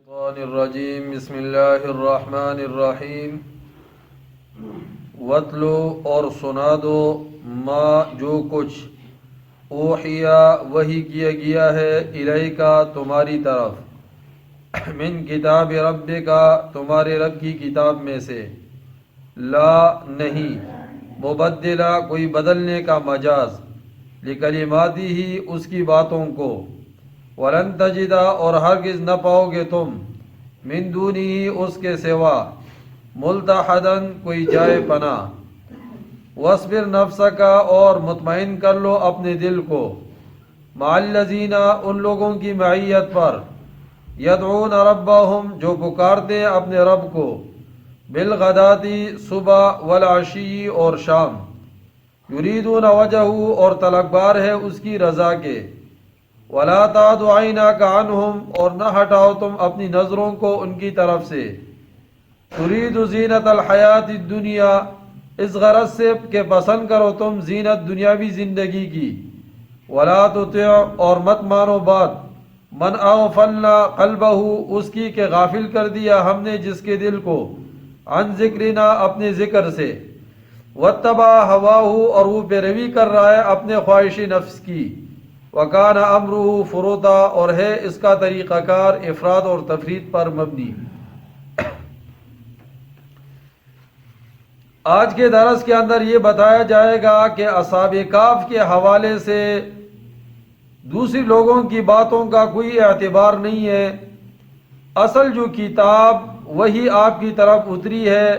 الشیطان الرجیم بسم اللہ الرحمن الرحیم وَاتْلُ اور سنا دو ما جو کچھ اوحیا وحی کیا گیا ہے الیکا تمہاری طرف من کتاب ربک تمہارے رب کی کتاب میں سے لا نہیں مبدلا کوئی بدلنے کا مجاز لکلماتی ہی اس کی باتوں کو ولن تجدا اور ہرگز نہ پاؤ گے تم من دونی اس کے سوا ملتحدن کوئی جائے پناہ واصبر نفسک اور مطمئن کر لو اپنے دل کو مع الذین ان لوگوں کی معیت پر یدعون ربہم جو پکارتے اپنے رب کو بالغداتی صبح والعشی اور شام یریدون وجہہ اور طلبگار ہے اس کی رضا کے ولا تعد عیناک عنہم اور نہ ہٹاؤ تم اپنی نظروں کو ان کی طرف سے ترید زینت الحیات الدنیا اس غرض سے کہ پسند کرو تم زینت دنیاوی زندگی کی ولا تطع اور مت مانو بات من اغفلنا قلبہ اس کی کہ غافل کر دیا ہم نے جس کے دل کو عن ذکرنا اپنے ذکر سے واتبع ہواہ اور وہ پیروی کر رہا ہے اپنے خواہش نفس کی وکان امرہ فروتا اور ہے اس کا طریقہ کار افراد اور تفرید پر مبنی۔ آج کے درس کے اندر یہ بتایا جائے گا کہ اصحاب کہف کے حوالے سے دوسری لوگوں کی باتوں کا کوئی اعتبار نہیں ہے، اصل جو کتاب وہی آپ کی طرف اتری ہے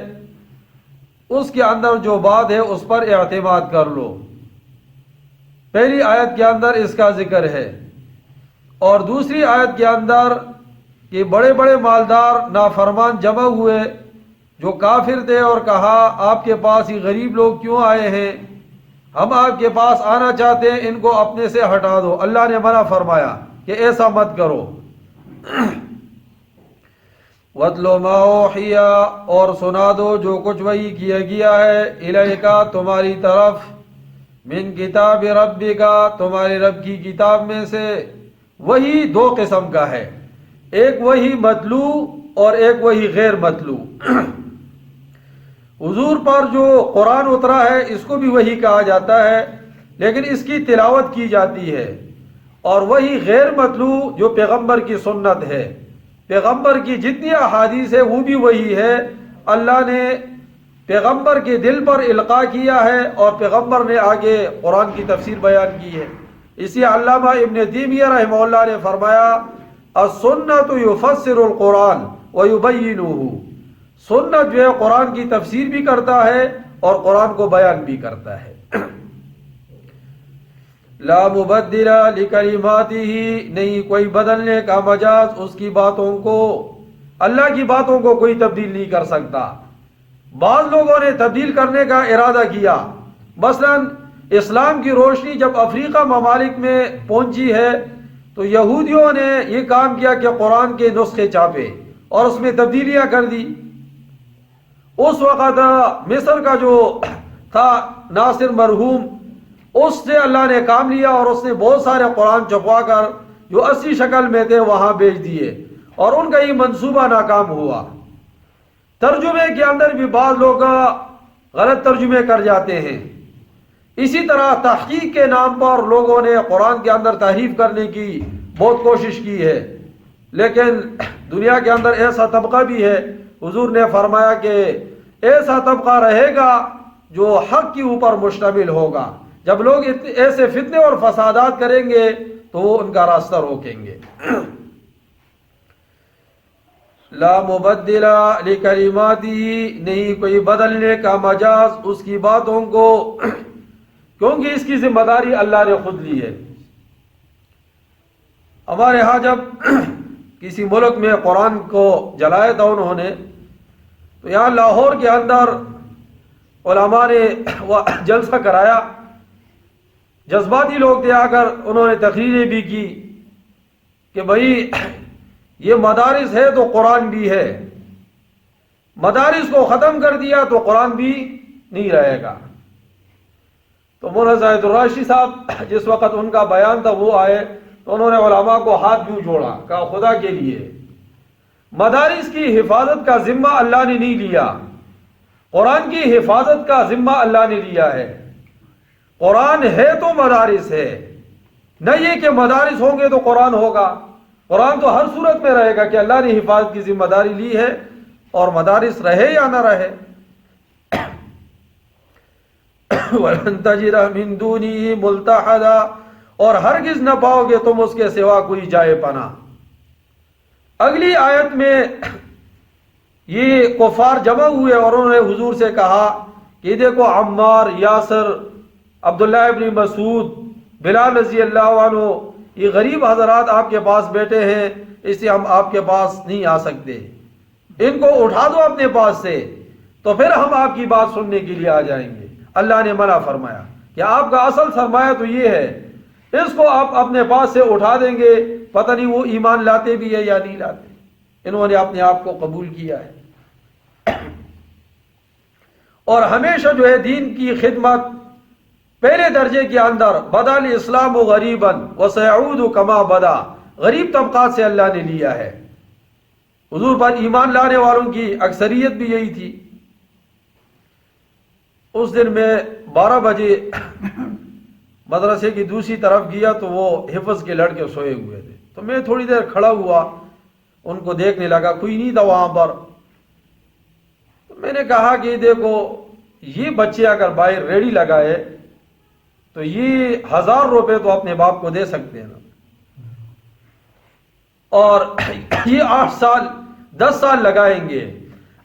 اس کے اندر جو بات ہے اس پر اعتماد کر لو۔ پہلی آیت کے اندر اس کا ذکر ہے اور دوسری آیت کے اندر کہ بڑے بڑے مالدار نافرمان جمع ہوئے جو کافر تھے اور کہا آپ کے پاس ہی غریب لوگ کیوں آئے ہیں، ہم آپ کے پاس آنا چاہتے ہیں، ان کو اپنے سے ہٹا دو۔ اللہ نے منع فرمایا کہ ایسا مت کرو۔ وَاتْلُ مَا أُوحِیَ اور سنا دو جو کچھ وحی کیا گیا ہے الیکا تمہاری طرف من کتاب ربک تمہارے رب کی کتاب میں سے۔ وہی دو قسم کا ہے، ایک وہی متلو اور ایک وہی غیر متلو۔ حضور پر جو قرآن اترا ہے اس کو بھی وحی کہا جاتا ہے لیکن اس کی تلاوت کی جاتی ہے، اور وہی غیر متلو جو پیغمبر کی سنت ہے، پیغمبر کی جتنی احادیث ہے وہ بھی وہی ہے، اللہ نے پیغمبر کے دل پر القاء کیا ہے اور پیغمبر نے آگے قرآن کی تفسیر بیان کی ہے۔ اسی علامہ ابن تیمیہ رحمہ اللہ نے فرمایا السنت یفسر القرآن ویبینہ، سنت جو ہے قرآن کی تفسیر بھی کرتا ہے اور قرآن کو بیان بھی کرتا ہے۔ لا مبدل لکلماتہ نہیں کوئی بدلنے کا مجاز اس کی باتوں کو، اللہ کی باتوں کو کوئی تبدیل نہیں کر سکتا۔ بعض لوگوں نے تبدیل کرنے کا ارادہ کیا، مثلا اسلام کی روشنی جب افریقہ ممالک میں پہنچی ہے تو یہودیوں نے یہ کام کیا کہ قرآن کے نسخے چھاپے اور اس میں تبدیلیاں کر دی۔ اس وقت مصر کا جو تھا ناصر مرحوم، اس سے اللہ نے کام لیا اور اس نے بہت سارے قرآن چھپوا کر جو اصلی شکل میں تھے وہاں بھیج دیے اور ان کا یہ منصوبہ ناکام ہوا۔ ترجمے کے اندر بھی بعض لوگ غلط ترجمے کر جاتے ہیں۔ اسی طرح تحقیق کے نام پر لوگوں نے قرآن کے اندر تحریف کرنے کی بہت کوشش کی ہے، لیکن دنیا کے اندر ایسا طبقہ بھی ہے، حضور نے فرمایا کہ ایسا طبقہ رہے گا جو حق کے اوپر مشتمل ہوگا۔ جب لوگ ایسے فتنے اور فسادات کریں گے تو وہ ان کا راستہ روکیں گے۔ لا مبدل لکلماتہ نہیں کوئی بدلنے کا مجاز اس کی باتوں کو، کیونکہ اس کی ذمہ داری اللہ نے خود لی ہے۔ ہمارے ہاں جب کسی ملک میں قرآن کو جلایا تھا انہوں نے، تو یہاں لاہور کے اندر علماء نے جلسہ کرایا، جذباتی لوگ تھے، آ کر انہوں نے تقریریں بھی کی کہ بھائی یہ مدارس ہے تو قرآن بھی ہے، مدارس کو ختم کر دیا تو قرآن بھی نہیں رہے گا۔ تو مولانا زاہد الراشی صاحب جس وقت ان کا بیان تھا وہ آئے تو انہوں نے علماء کو ہاتھ کیوں جوڑا، کہا خدا کے لیے مدارس کی حفاظت کا ذمہ اللہ نے نہیں لیا، قرآن کی حفاظت کا ذمہ اللہ نے لیا ہے۔ قرآن ہے تو مدارس ہے، نہ یہ کہ مدارس ہوں گے تو قرآن ہوگا۔ قرآن تو ہر صورت میں رہے گا کہ اللہ نے حفاظت کی ذمہ داری لی ہے، اور مدارس رہے یا نہ رہے۔ وَلَن تَجِدَ مِن دُونِهِ مُلْتَحَدًا، اور ہرگز نہ پاؤ گے تم اس کے سوا کوئی جائے پناہ۔ اگلی آیت میں یہ کفار جمع ہوئے اور انہوں نے حضور سے کہا کہ دیکھو عمار، یاسر، عبداللہ ابن مسعود، بلال رضی اللہ عنہ، یہ غریب حضرات آپ کے پاس بیٹھے ہیں، اس لیے ہم آپ کے پاس نہیں آ سکتے، ان کو اٹھا دو اپنے پاس سے تو پھر ہم آپ کی بات سننے کے لیے آ جائیں گے۔ اللہ نے منع فرمایا کہ آپ کا اصل سرمایہ تو یہ ہے، اس کو آپ اپنے پاس سے اٹھا دیں گے، پتہ نہیں وہ ایمان لاتے بھی ہے یا نہیں لاتے۔ انہوں نے اپنے آپ کو قبول کیا ہے اور ہمیشہ جو ہے دین کی خدمت پہلے درجے کے اندر بدا الاسلام غریبا وسيعود کما بدا، غریب طبقات سے اللہ نے لیا ہے۔ حضور پر ایمان لانے والوں کی اکثریت بھی یہی تھی۔ اس دن میں 12 بجے مدرسے کی دوسری طرف گیا تو وہ حفظ کے لڑکے سوئے ہوئے تھے، تو میں تھوڑی دیر کھڑا ہوا، ان کو دیکھنے لگا، کوئی نہیں تھا وہاں پر۔ تو میں نے کہا کہ دیکھو یہ بچے اگر باہر ریڑھی لگائے تو یہ 1000 روپے تو اپنے باپ کو دے سکتے ہیں نا، اور یہ 8 سال 10 سال لگائیں گے،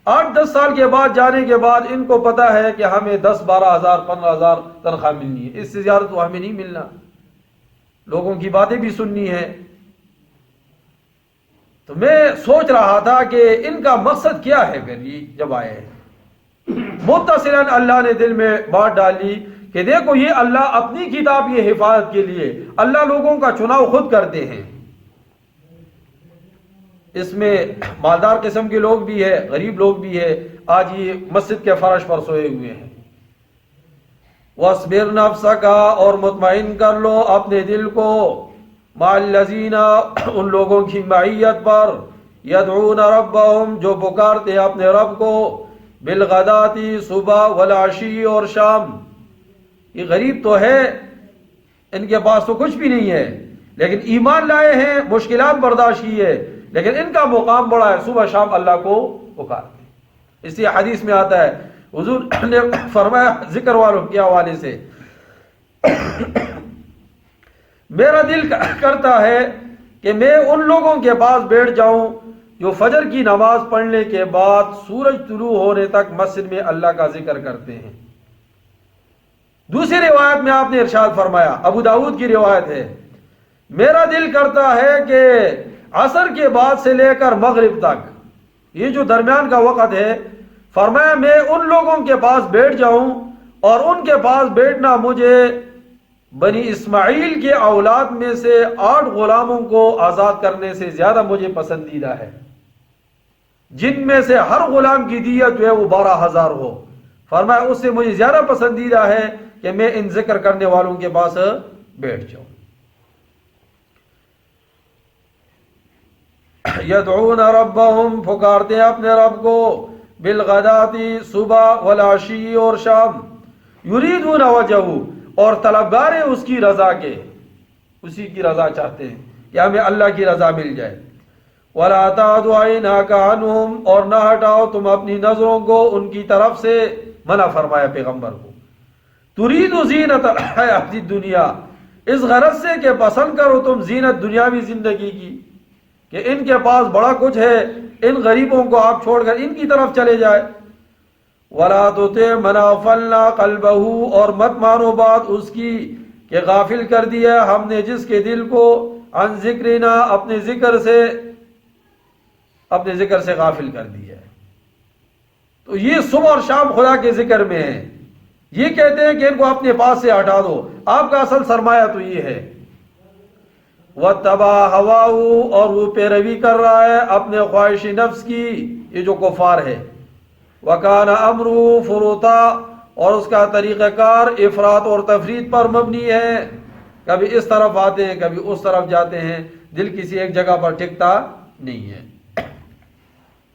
8-10 سال کے بعد جانے کے بعد ان کو پتا ہے کہ ہمیں 10-12 ہزار 15 ہزار تنخواہ ملنی ہے، اس سے زیادہ تو ہمیں نہیں ملنا، لوگوں کی باتیں بھی سننی ہے۔ تو میں سوچ رہا تھا کہ ان کا مقصد کیا ہے پھر یہ جب آئے ہیں۔ متصلاً اللہ نے دل میں بات ڈالی کہ دیکھو یہ اللہ اپنی کتاب کی حفاظت کے لیے اللہ لوگوں کا چناؤ خود کرتے ہیں، اس میں مالدار قسم کے لوگ بھی ہے، غریب لوگ بھی ہے۔ آج یہ مسجد کے فرش پر سوئے ہوئے ہیں۔ وَاصْبِرْ نَفْسَكَ، اور مطمئن کر لو اپنے دل کو، مَعَ الَّذِينَ، ان لوگوں کی معیت پر، يَدْعُونَ رَبَّهُمْ، جو پکارتے ہیں اپنے رب کو، بِالْغَدَاةِ، صبح، وَالْعَشِيِّ، اور شام۔ یہ غریب تو ہے، ان کے پاس تو کچھ بھی نہیں ہے، لیکن ایمان لائے ہیں، مشکلات برداشت کی ہے، لیکن ان کا مقام بڑا ہے، صبح شام اللہ کو پکارتے ہیں۔ اس لیے حدیث میں آتا ہے، حضور نے فرمایا ذکر والوں کے حوالے سے، میرا دل کرتا ہے کہ میں ان لوگوں کے پاس بیٹھ جاؤں جو فجر کی نماز پڑھنے کے بعد سورج طلوع ہونے تک مسجد میں اللہ کا ذکر کرتے ہیں۔ دوسری روایت میں آپ نے ارشاد فرمایا، ابو داؤد کی روایت ہے، میرا دل کرتا ہے کہ عصر کے بعد سے لے کر مغرب تک یہ جو درمیان کا وقت ہے، فرمایا میں ان لوگوں کے پاس بیٹھ جاؤں، اور ان کے پاس بیٹھنا مجھے بنی اسماعیل کے اولاد میں سے 8 غلاموں کو آزاد کرنے سے زیادہ مجھے پسندیدہ ہے، جن میں سے ہر غلام کی دیت جو ہے وہ 12,000 ہو۔ فرمایا اس سے مجھے زیادہ پسندیدہ ہے کہ میں ان ذکر کرنے والوں کے پاس بیٹھ جاؤں۔ یدعون ربہم، پکارتے ہیں اپنے رب کو، بالغداتی، صبح، والعشی، اور شام، یریدون وجہہ، اور طلبگار ہیں اس کی رضا کے، اسی کی رضا چاہتے ہیں کہ ہمیں اللہ کی رضا مل جائے۔ وَلَا تَعْدُ عَيْنَاكَ عَنْهُمْ، اور نہ ہٹاؤ تم اپنی نظروں کو ان کی طرف سے، منع فرمایا پیغمبر کو، تُرِيدُ زِينَةَ الْحَيَاةِ الدُّنْيَا، اس غرض سے کہ پسند کرو تم زینت دنیاوی زندگی کی، کہ ان کے پاس بڑا کچھ ہے، ان غریبوں کو آپ چھوڑ کر ان کی طرف چلے جائے۔ وَلَا تُطِعْ مَنْ أَغْفَلْنَا قَلْبَهُ، اور مت مانو بات اس کی کہ غافل کر دیا ہم نے جس کے دل کو، عن ذکرنا، اپنے ذکر سے غافل کر دیا ہے۔ تو یہ صبح اور شام خدا کے ذکر میں ہے، یہ کہتے ہیں کہ ان کو اپنے پاس سے ہٹا دو، آپ کا اصل سرمایہ تو یہ ہے۔ وَاتَّبَعَ هَوَاهُ، اور وہ پیروی کر رہا ہے اپنے خواہش نفس کی، یہ جو کفار ہے۔ وَكَانَ أَمْرُهُ فُرُوطًا، اور اس کا طریقہ کار افراط اور تفریط پر مبنی ہے، کبھی اس طرف آتے ہیں کبھی اس طرف جاتے ہیں، دل کسی ایک جگہ پر ٹکتا نہیں ہے۔